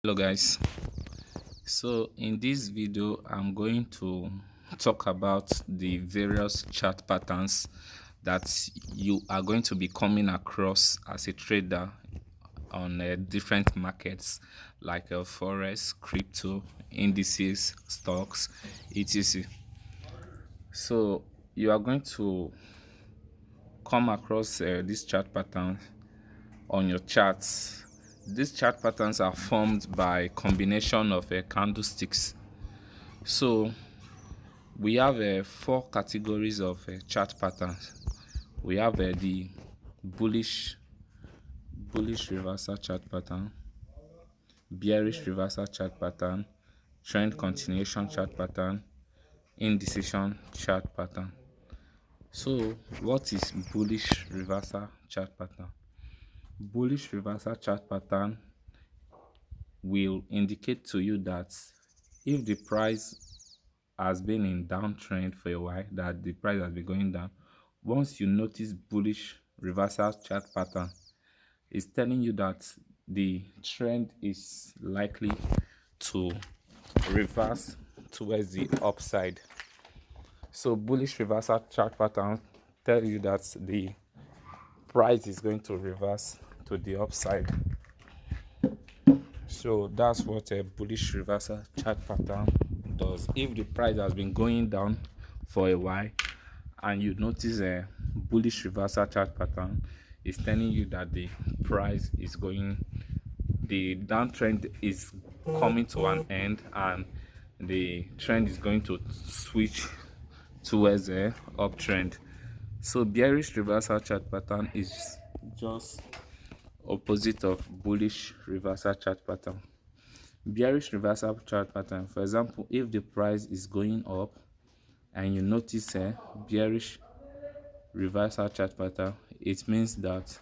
Hello guys, so in this video I'm going to talk about the various chart patterns that you are going to be coming across as a trader on different markets like forex, crypto, indices, stocks, etc. So you are going to come across this chart pattern on your charts. These chart patterns are formed by combination of candlesticks. So we have four categories of chart patterns. We have the bullish reversal chart pattern, bearish reversal chart pattern, trend continuation chart pattern, indecision chart pattern. So what is bullish reversal chart pattern? Bullish reversal chart pattern will indicate to you that if the price has been in downtrend for a while, that the price has been going down, once you notice bullish reversal chart pattern, it's telling you that the trend is likely to reverse towards the upside. So bullish reversal chart pattern tell you that the price is going to reverse to the upside. So that's what a bullish reversal chart pattern does. If the price has been going down for a while and you notice a bullish reversal chart pattern, it's telling you that the price is the downtrend is coming to an end and the trend is going to switch towards a uptrend. So bearish reversal chart pattern is just opposite of bullish reversal chart pattern. Bearish reversal chart pattern, for example, if the price is going up and you notice a bearish reversal chart pattern, it means that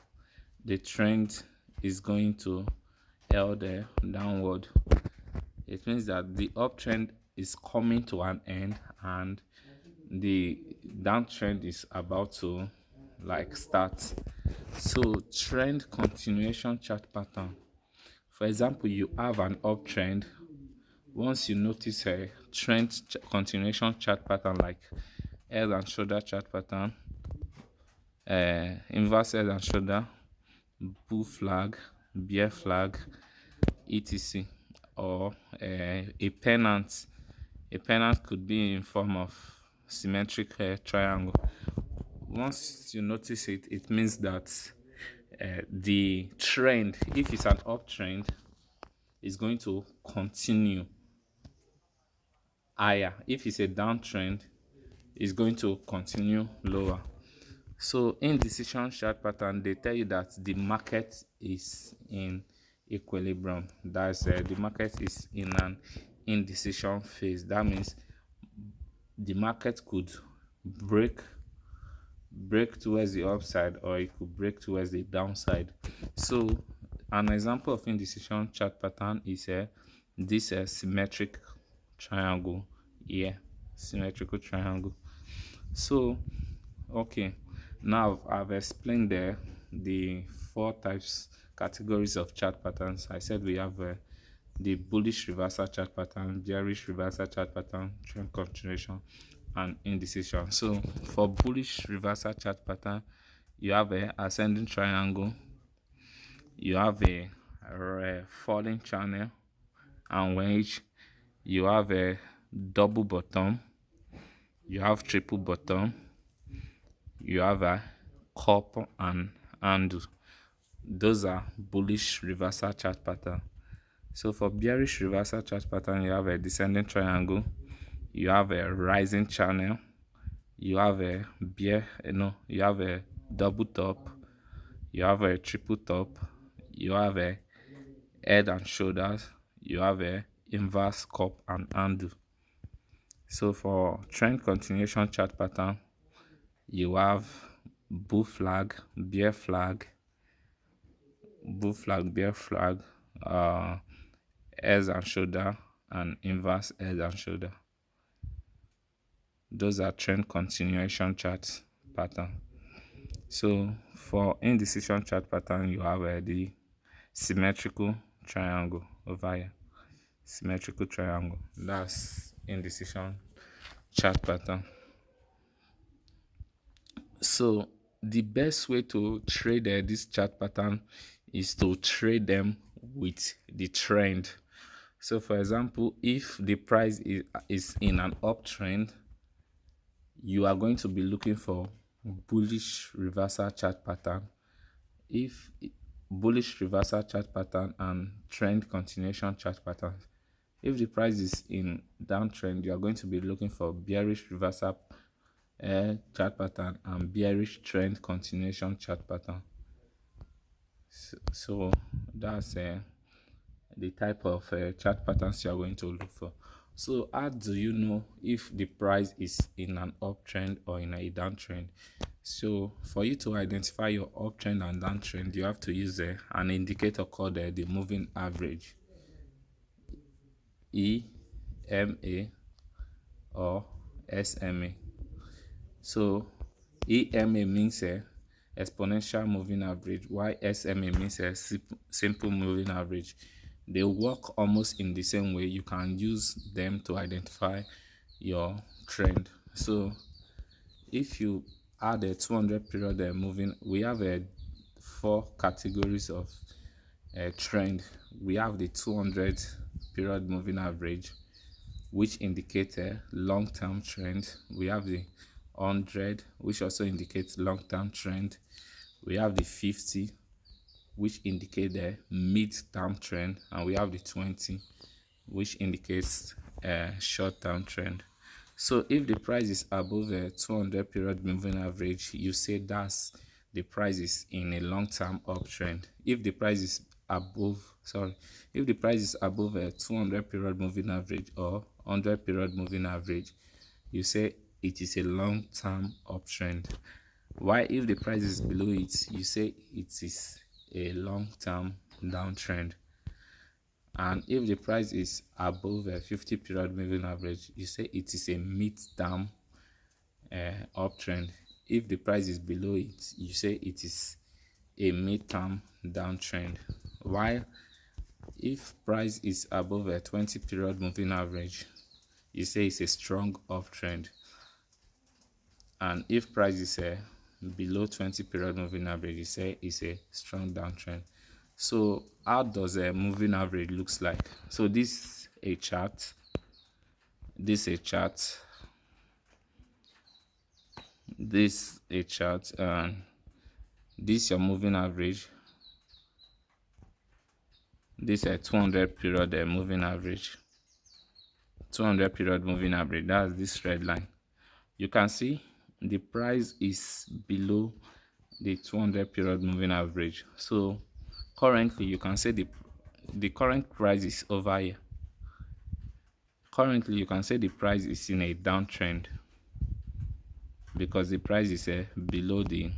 the trend is going to held downward. It means that the uptrend is coming to an end and the downtrend is about to start. So trend continuation chart pattern, for example, you have an uptrend. Once you notice a continuation chart pattern like head and shoulder chart pattern, inverse head and shoulder, bull flag, bear flag, etc., or a pennant. A pennant could be in form of symmetrical triangle. Once you notice it, it means that the trend, if it's an uptrend, is going to continue higher. If it's a downtrend, it's going to continue lower. So indecision chart pattern, they tell you that the market is in equilibrium. That's the market is in an indecision phase. That means the market could break towards the upside or it could break towards the downside. So an example of indecision chart pattern is this symmetric triangle here. Symmetrical triangle. So okay, now I've explained the four categories of chart patterns. I said we have the bullish reversal chart pattern, bearish reversal chart pattern, trend continuation, and indecision. So for bullish reversal chart pattern, you have a ascending triangle, you have a falling channel and wedge, you have a double bottom, you have triple bottom, you have a cup and handle. Those are bullish reversal chart pattern. So for bearish reversal chart pattern, you have a descending triangle, you have a rising channel, you have a you have a double top, you have a triple top, you have a head and shoulders, you have a inverse cup and handle. So for trend continuation chart pattern, you have bull flag, bear flag, bear flag, head and shoulder, and inverse head and shoulder. Those are trend continuation chart pattern. So for indecision chart pattern, you have the symmetrical triangle. over here. Symmetrical triangle. That's indecision chart pattern. So the best way to trade this chart pattern is to trade them with the trend. So for example, if the price is in an uptrend, you are going to be looking for bullish reversal chart pattern. If bullish reversal chart pattern and trend continuation chart pattern. If the price is in downtrend, you are going to be looking for bearish reversal chart pattern and bearish trend continuation chart pattern. So that's the type of chart patterns you are going to look for. So how do you know if the price is in an uptrend or in a downtrend? So for you to identify your uptrend and downtrend, you have to use an indicator called the moving average, EMA or SMA. So EMA means exponential moving average, while SMA means a simple moving average. They work almost in the same way. You can use them to identify your trend. So if you add a 200 period moving, we have 4 categories of trend. We have the 200 period moving average, which indicate a long-term trend. We have the 100, which also indicates long-term trend. We have the 50, which indicate the mid-term trend, and we have the 20, which indicates a short-term trend. So if the price is above a 200 period moving average, you say that's the price is in a long-term uptrend. If the price is if the price is above a 200 period moving average or 100 period moving average, you say it is a long-term uptrend. While if the price is below it, you say it is a long-term downtrend. And if the price is above a 50 period moving average, you say it is a mid-term uptrend. If the price is below it, you say it is a mid-term downtrend. While if price is above a 20 period moving average, you say it's a strong uptrend. And if price is below 20 period moving average, you say it's a strong downtrend. So how does a moving average looks like? So this a chart, this a chart, this a chart, and this your moving average. This a 200 period moving average. 200 period moving average. That's this red line. You can see the price is below the 200 period moving average. So currently you can say the current price is over here. Currently you can say the price is in a downtrend because the price is below the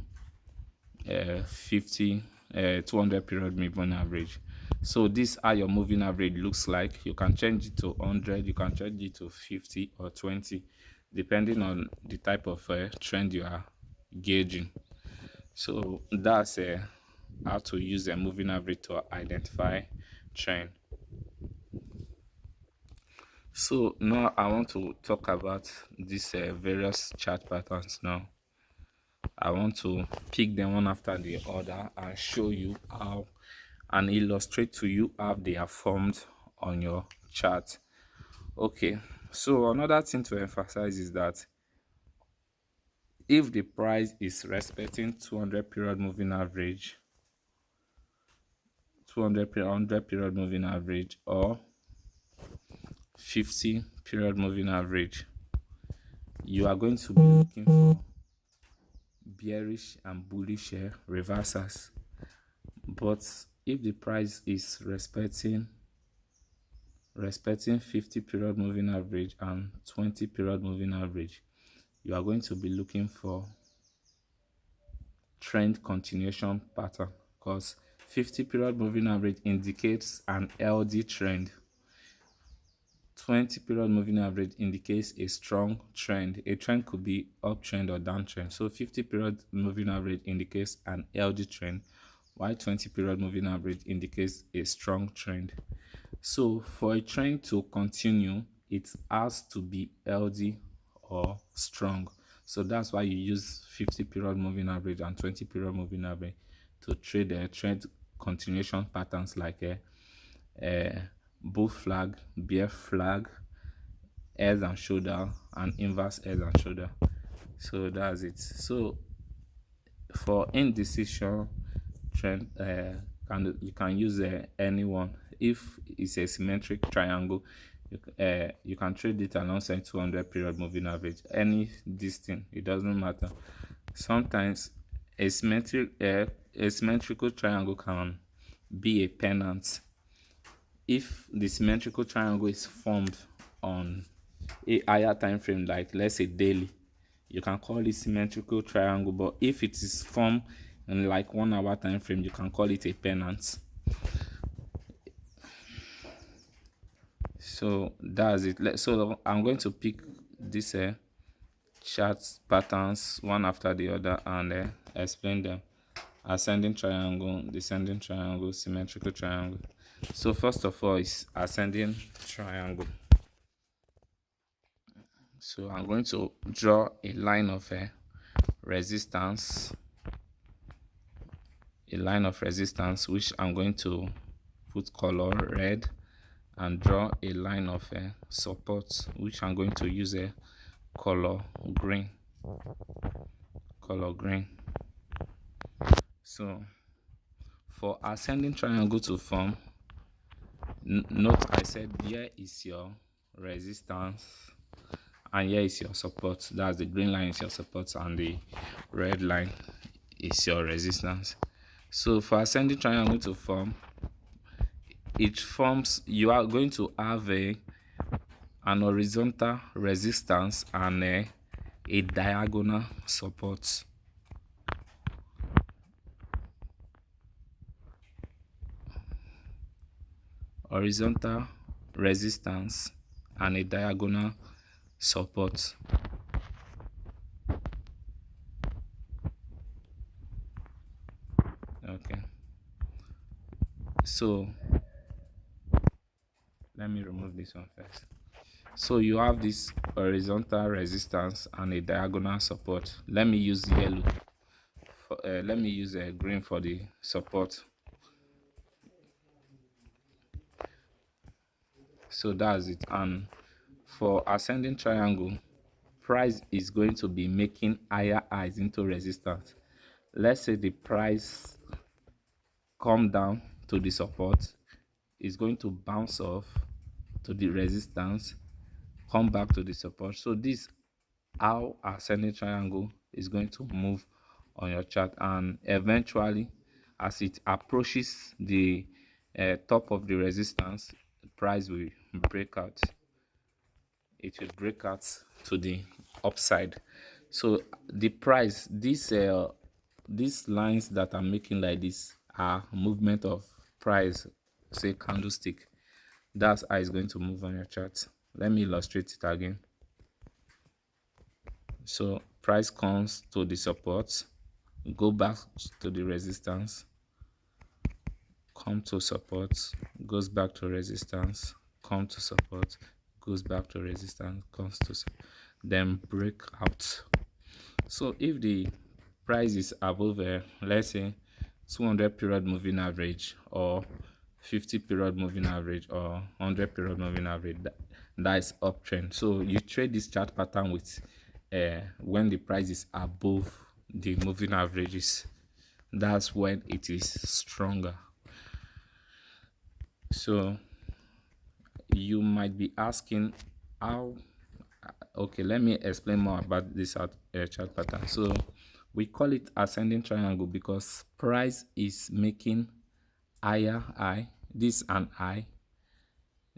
200 period moving average. So this how your moving average looks like. You can change it to 100, you can change it to 50 or 20 depending on the type of trend you are gauging. So that's how to use a moving average to identify trend. So now I want to talk about these various chart patterns. Now I want to pick them one after the other and show you how and illustrate to you how they are formed on your chart. Okay, so another thing to emphasize is that if the price is respecting 200 period moving average, 100 period moving average, or 50 period moving average, you are going to be looking for bearish and bullish reversals. But if the price is respecting 50 period moving average and 20 period moving average, you are going to be looking for trend continuation pattern, because 50 period moving average indicates an LD trend, 20 period moving average indicates a strong trend. A trend could be uptrend or downtrend. So 50 period moving average indicates an LD trend, while 20 period moving average indicates a strong trend. So for a trend to continue, it has to be healthy or strong. So that's why you use 50 period moving average and 20 period moving average to trade a trend continuation patterns like a bull flag, bear flag, head and shoulder, and inverse head and shoulder. So that's it. So for indecision trend, you can use anyone. If it's a symmetric triangle, you can trade it alongside 200 period moving average. Any this thing, it doesn't matter. Sometimes a symmetrical triangle can be a pennant. If the symmetrical triangle is formed on a higher time frame, like let's say daily, you can call it symmetrical triangle. But if it is formed in like 1 hour time frame, you can call it a pennant. So that's it. So I'm going to pick this chart patterns one after the other and explain them. Ascending triangle, descending triangle, symmetrical triangle. So first of all is ascending triangle. So I'm going to draw a line of resistance, which I'm going to put color red, and draw a line of support, which I'm going to use a color green. So for ascending triangle to form, note I said here is your resistance and here is your support. That's the green line is your support and the red line is your resistance. So for ascending triangle to form, you are going to have an horizontal resistance and a diagonal support. Horizontal resistance and a diagonal support. Okay, so let me remove this one first. So you have this horizontal resistance and a diagonal support. Let me use yellow let me use green for the support. So that's it. And for ascending triangle, price is going to be making higher highs into resistance. Let's say the price come down to the support, is going to bounce off to the resistance, come back to the support. So this how ascending triangle is going to move on your chart, and eventually as it approaches the top of the resistance, the price will break out. It will break out to the upside. So the price, these lines that I'm making like this are movement of price, say candlestick. That's how it's going to move on your chart. Let me illustrate it again. So price comes to the support, go back to the resistance, come to support, goes back to resistance, come to support, goes back to resistance, comes to then break out. So if the price is above let's say 200 period moving average or 50 period moving average or 100 period moving average, that is uptrend. So you trade this chart pattern with when the price is above the moving averages. That's when it is stronger. So you might be asking how. Okay, let me explain more about this chart pattern. So we call it ascending triangle because price is making higher high, this and high,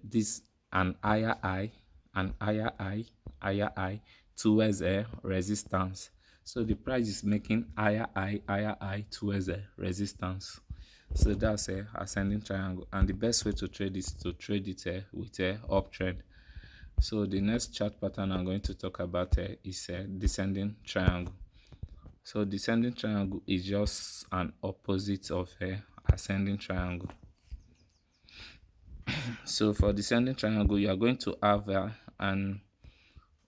this and higher high, and higher high, higher high towards a resistance. So the price is making higher high towards a resistance. So that's a ascending triangle, and the best way to trade is to trade it with a uptrend. So the next chart pattern I'm going to talk about is a descending triangle. So descending triangle is just an opposite of a ascending triangle. So for descending triangle, you are going to have an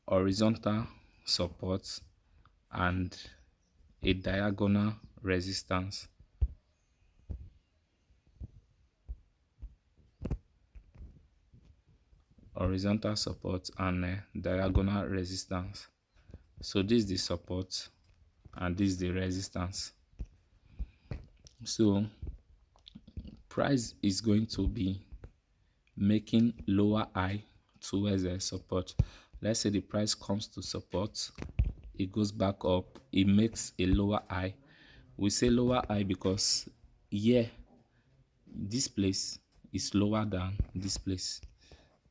horizontal support and a diagonal resistance. Horizontal support and diagonal resistance. So this is the support and this is the resistance. So price is going to be making lower high towards a support. Let's say the price comes to support, it goes back up, it makes a lower high. We say lower high because here this place is lower than this place.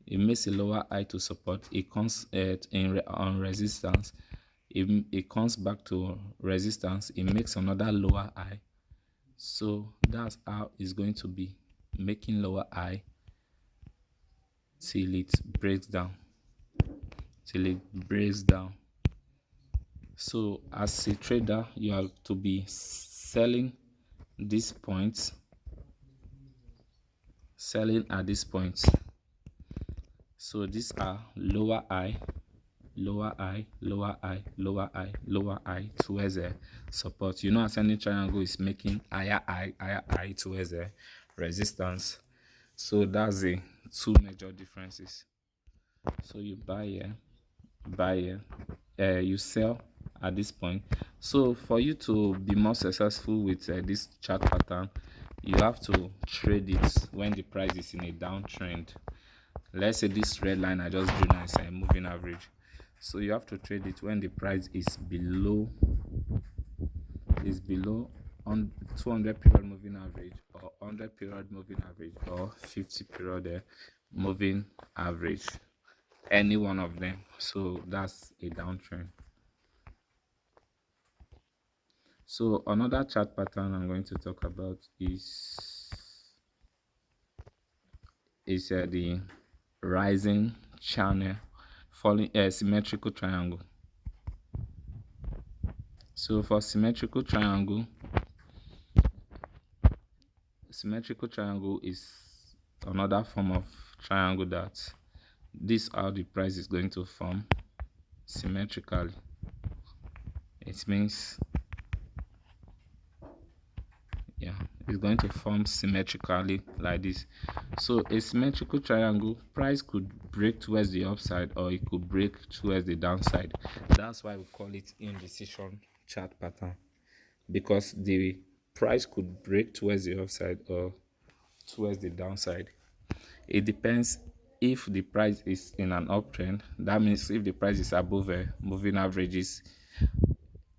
It makes a lower high to support. It comes on resistance. It comes back to resistance. It makes another lower high. So that's how it's going to be making lower high till it breaks down. So as a trader, you have to be selling these points, selling at these points. So these are lower high, lower high, lower high, lower high, lower high towards a support. You know, ascending triangle is making higher high towards a resistance. So that's the two major differences. So you buy here, you sell at this point. So for you to be more successful with this chart pattern, you have to trade it when the price is in a downtrend. Let's say this red line I just drew now is a moving average. So you have to trade it when the price is below on 200 period moving average, or 100 period moving average, or 50 period moving average, any one of them. So that's a downtrend. So another chart pattern I'm going to talk about is the rising channel, falling symmetrical triangle. So for symmetrical triangle is another form of triangle that this how the price is going to form symmetrically. It means it's going to form symmetrically like this. So a symmetrical triangle, price could break towards the upside or it could break towards the downside. That's why we call it indecision chart pattern, because the price could break towards the upside or towards the downside. It depends. If the price is in an uptrend, that means if the price is above moving averages,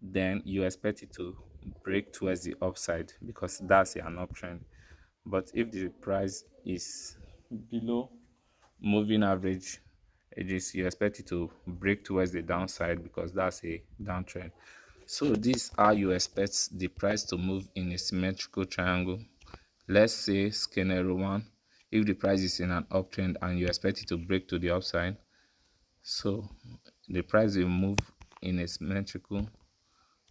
then you expect it to break towards the upside because that's an uptrend. But if the price is below moving average edges, you expect it to break towards the downside because that's a downtrend. So this is how you expect the price to move in a symmetrical triangle. Let's say scenario 1, if the price is in an uptrend and you expect it to break to the upside, so the price will move in a symmetrical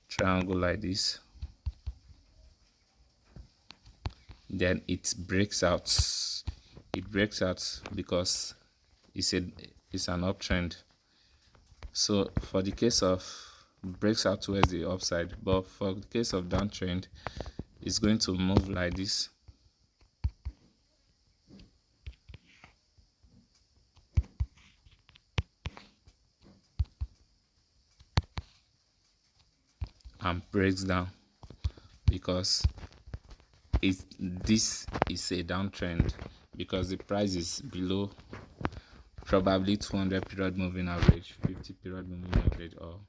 triangle like this, then it breaks out because it's an uptrend. So for the case of breaks out towards the upside, but for the case of downtrend, it's going to move like this. And breaks down because this is a downtrend because the price is below probably 200 period moving average, 50 period moving average, or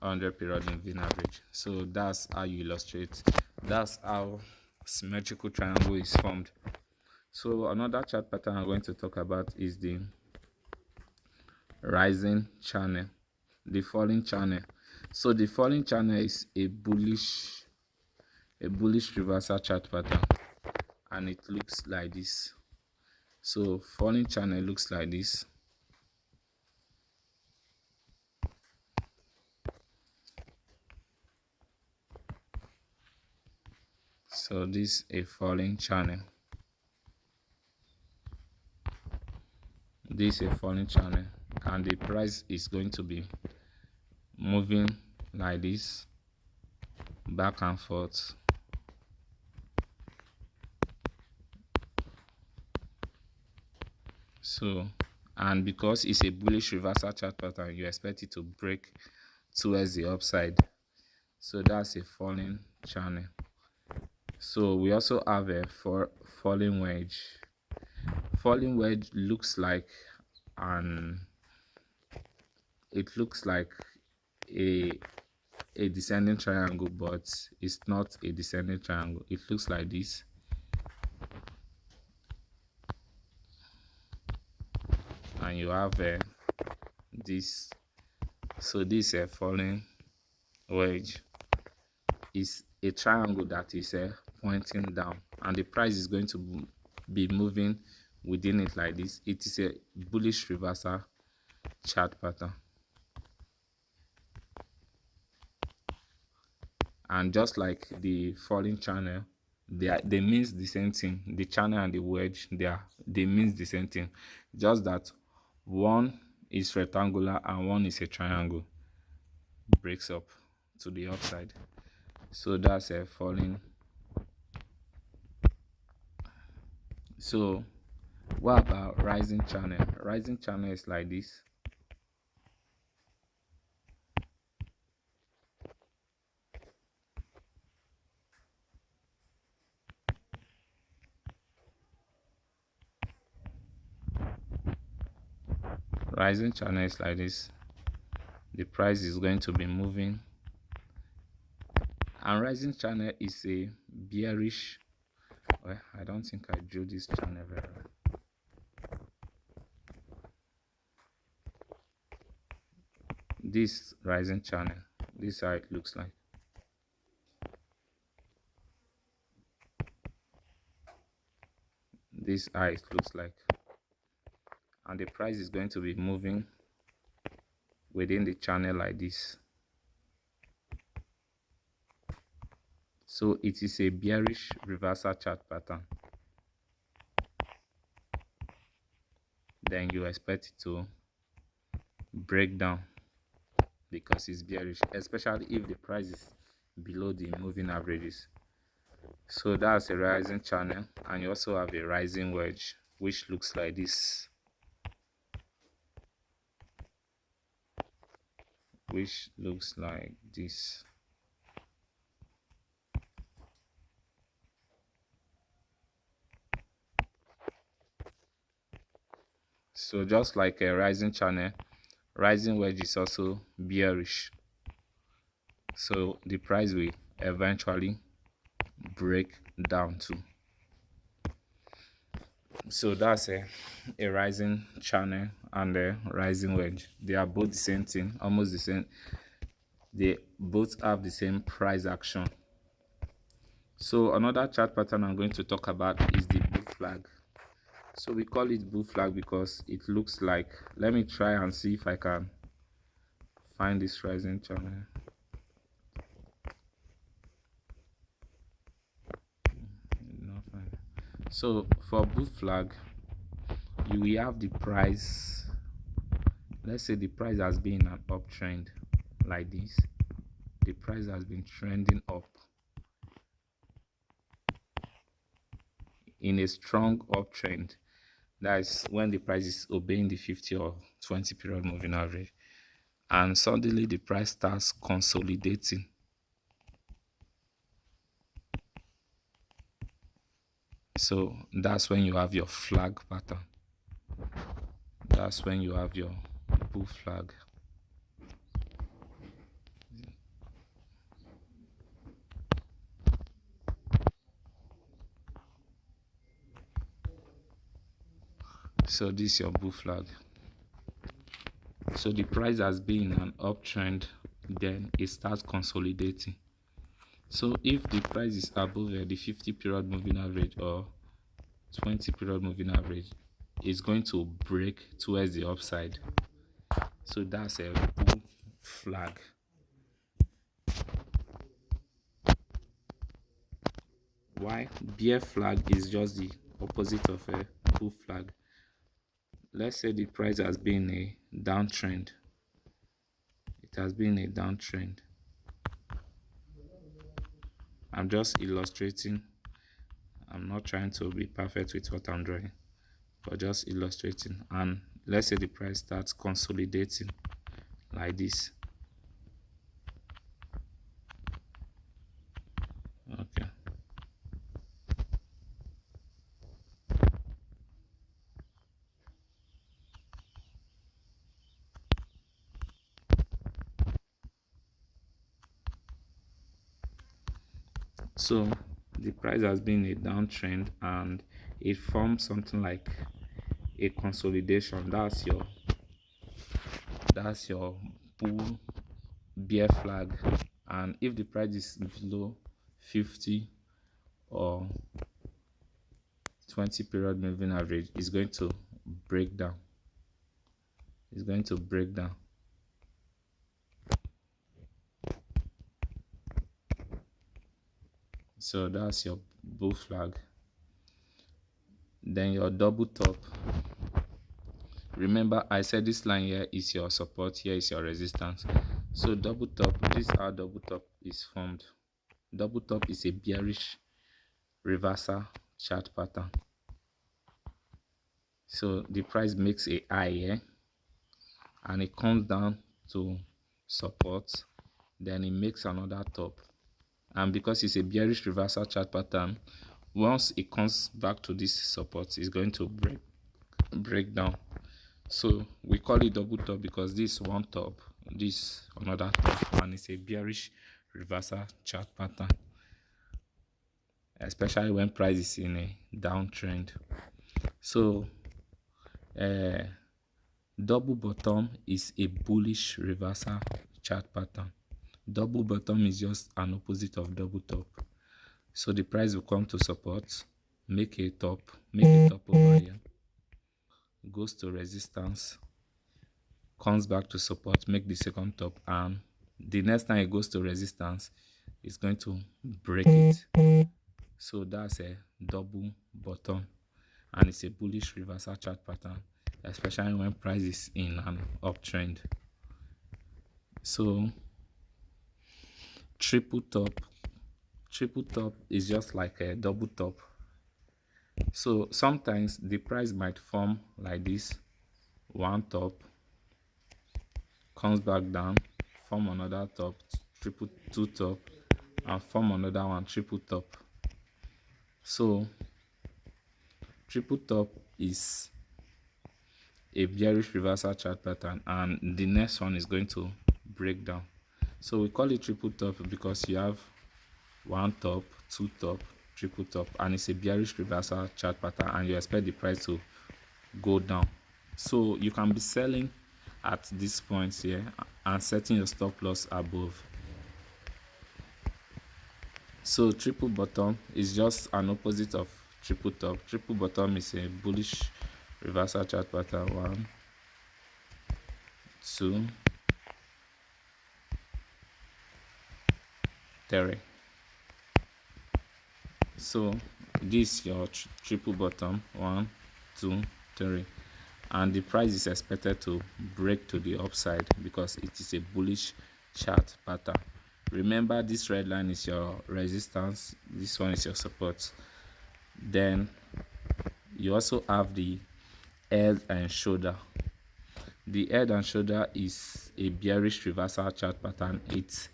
100 period moving average. So that's how you illustrate. That's how symmetrical triangle is formed. So another chart pattern I'm going to talk about is the rising channel, the falling channel. So the falling channel is a bullish reversal chart pattern, and it looks like this. So falling channel looks like this. So this is a falling channel. this is a falling channel, and the price is going to be moving like this, back and forth. So, and because it's a bullish reversal chart pattern, you expect it to break towards the upside. So that's a falling channel. So we also have a falling wedge. Falling wedge looks like it looks like a descending triangle, but it's not a descending triangle. It looks like this, and you have this. So this falling wedge is a triangle that is pointing down, and the price is going to be moving within it like this. It is a bullish reversal chart pattern, and just like the falling channel, they means the same thing. The channel and the wedge, they means the same thing, just that one is rectangular and one is a triangle, breaks up to the upside. So that's a falling. So what about rising channel? Rising channel is like this. Rising channel is like this. The price is going to be moving, and rising channel is a bearish. Well, I don't think I drew this channel very well. This rising channel, this is how it looks like. This is how it looks like, and the price is going to be moving within the channel like this. So it is a bearish reversal chart pattern. Then you expect it to break down because it's bearish, especially if the price is below the moving averages. So that's a rising channel, and you also have a rising wedge, which looks like this, So just like a rising channel, rising wedge is also bearish. So the price will eventually break down too. So that's a rising channel and a rising wedge. They are both the same thing, almost the same. They both have the same price action. So another chart pattern I'm going to talk about is the bull flag. So we call it bull flag because it looks like, let me try and see if I can find this rising channel. So for bull flag, you will have the price. Let's say the price has been an uptrend like this. The price has been trending up in a strong uptrend. That's when the price is obeying the 50 or 20 period moving average, and suddenly the price starts consolidating. So that's when you have your flag pattern. That's when you have your bull flag. So this is your bull flag. So the price has been an uptrend, then it starts consolidating. So if the price is above the 50 period moving average or 20 period moving average, it's going to break towards the upside. So that's a bull flag. Why bear flag is just the opposite of a bull flag. let's say the price has been a downtrend. It has been a downtrend. I'm just illustrating. I'm not trying to be perfect with what I'm drawing, but just illustrating. And let's say the price starts consolidating like this. Okay. So the price has been a downtrend and it forms something like a consolidation. That's your bull bear flag. And if the price is below 50 or 20 period moving average, it's going to break down. It's going to break down. So that's your bull flag. Then your double top. Remember, I said this line here is your support, here is your resistance. So double top, this is how double top is formed. Double top is a bearish reversal chart pattern. So the price makes a high here and it comes down to support, then it makes another top. And because it's a bearish reversal chart pattern, once it comes back to this support, it's going to break down. So we call it double top because this one top, this another top, and it's a bearish reversal chart pattern, especially when price is in a downtrend. So double bottom is a bullish reversal chart pattern. Double bottom is just an opposite of double top. So the price will come to support, make a top over here, goes to resistance, comes back to support, make the second top, and the next time it goes to resistance, it's going to break it. So that's a double bottom, and it's a bullish reversal chart pattern, especially when price is in an uptrend. So triple top is just like a double top. So sometimes the price might form like this, one top, comes back down, form another top, triple two top, and form another one, triple top. So triple top is a bearish reversal chart pattern, and the next one is going to break down. So we call it triple top because you have one top, two top, triple top, and it's a bearish reversal chart pattern, and you expect the price to go down. So you can be selling at this point here and setting your stop loss above. So triple bottom is just an opposite of triple top. Triple bottom is a bullish reversal chart pattern. 1, 2, 3. So this is your triple bottom. 1, 2, 3. And the price is expected to break to the upside because it is a bullish chart pattern. Remember, this red line is your resistance, this one is your support. Then you also have the head and shoulder. The head and shoulder is a bearish reversal chart pattern. It's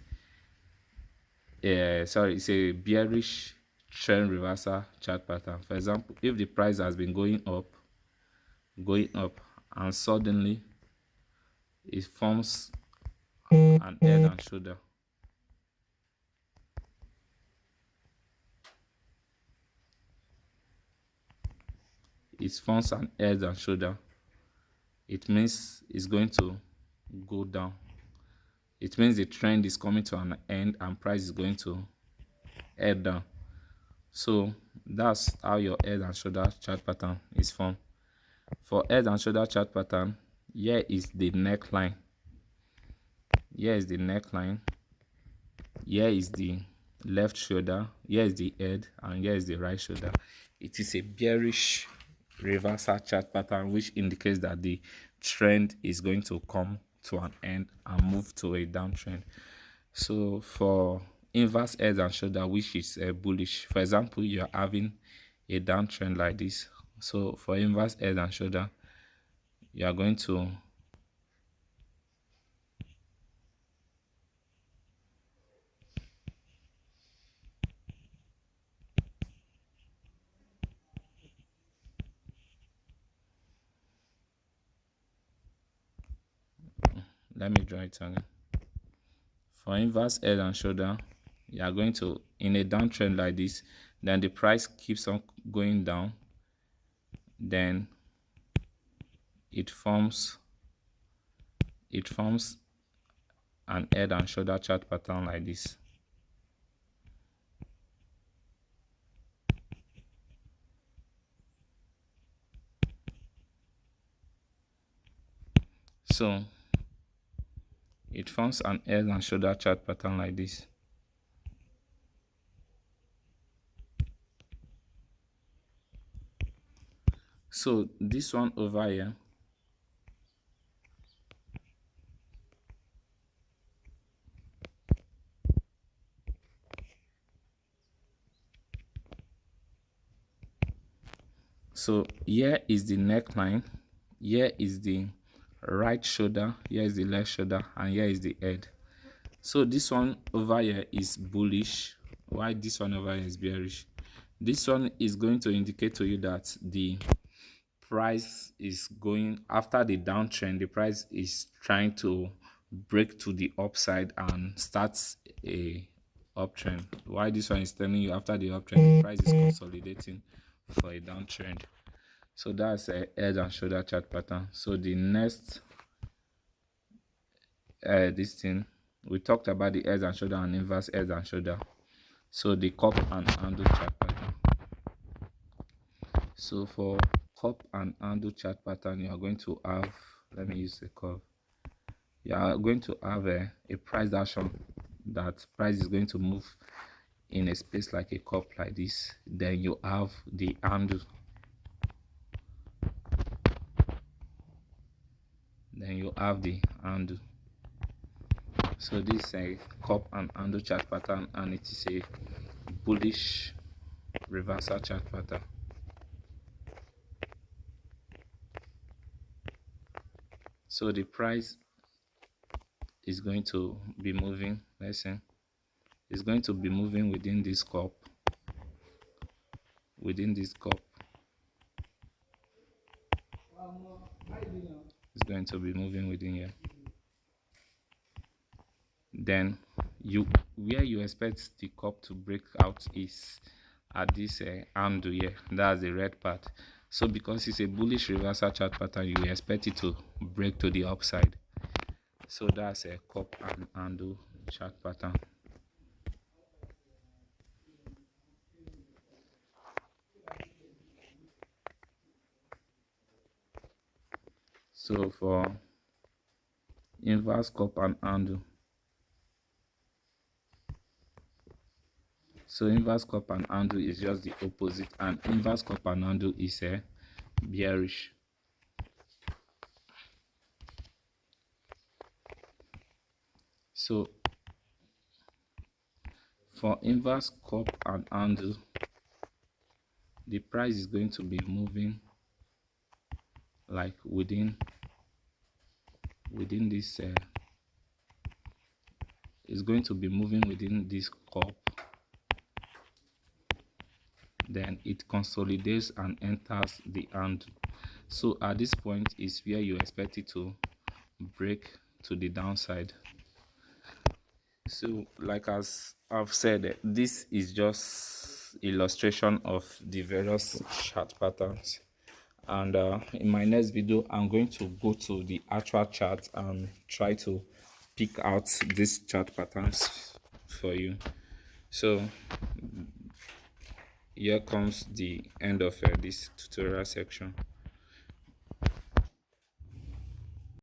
a bearish trend reversal chart pattern. For example, if the price has been going up, and suddenly it forms an head and shoulder. It forms an head and shoulder. It means it's going to go down. It means the trend is coming to an end and price is going to head down. So that's how your head and shoulder chart pattern is formed. For head and shoulder chart pattern, here is the neckline. Here is the neckline. Here is the left shoulder. Here is the head, and here is the right shoulder. It is a bearish reversal chart pattern, which indicates that the trend is going to come to an end and move to a downtrend. So for inverse head and shoulder, which is bullish, for example, you're having a downtrend like this. So for inverse head and shoulder, you are going to let me draw it again. For inverse head and shoulder, you are going to, in a downtrend like this, then the price keeps on going down, then it forms an head and shoulder chart pattern like this. So it forms an head and shoulder chart pattern like this. So this one over here, so here is the neckline, here is the right shoulder, here is the left shoulder, and here is the head. So this one over here is bullish, while this one over here is bearish. This one is going to indicate to you that the price is going, after the downtrend, the price is trying to break to the upside and starts a uptrend. Why this one is telling you after the uptrend, the price is consolidating for a downtrend. So that's a head and shoulder chart pattern. So the next this thing, we talked about the head and shoulder and inverse head and shoulder. So the cup and handle chart pattern. So for cup and handle chart pattern, you are going to have, let me use a curve. You are going to have a price action. That price is going to move in a space like a cup like this. Then you have the handle. Then you have the handle. So this is a cup and handle chart pattern, and it is a bullish reversal chart pattern. So the price is going to be moving, let's say, it's going to be moving within this cup, it's going to be moving within here. Then where you expect the cup to break out is at this handle here, that's the red part. So because it's a bullish reversal chart pattern, you expect it to break to the upside. So that's a cup and handle chart pattern. So for inverse cup and handle, so inverse cup and handle is just the opposite, and inverse cup and handle is a bearish. So for inverse cup and handle, the price is going to be moving like within this is going to be moving within this cup, then it consolidates and enters the handle. So at this point is where you expect it to break to the downside. So like as I've said, this is just illustration of the various chart patterns, and in my next video I'm going to go to the actual chart and try to pick out these chart patterns for you. So here comes the end of this tutorial section.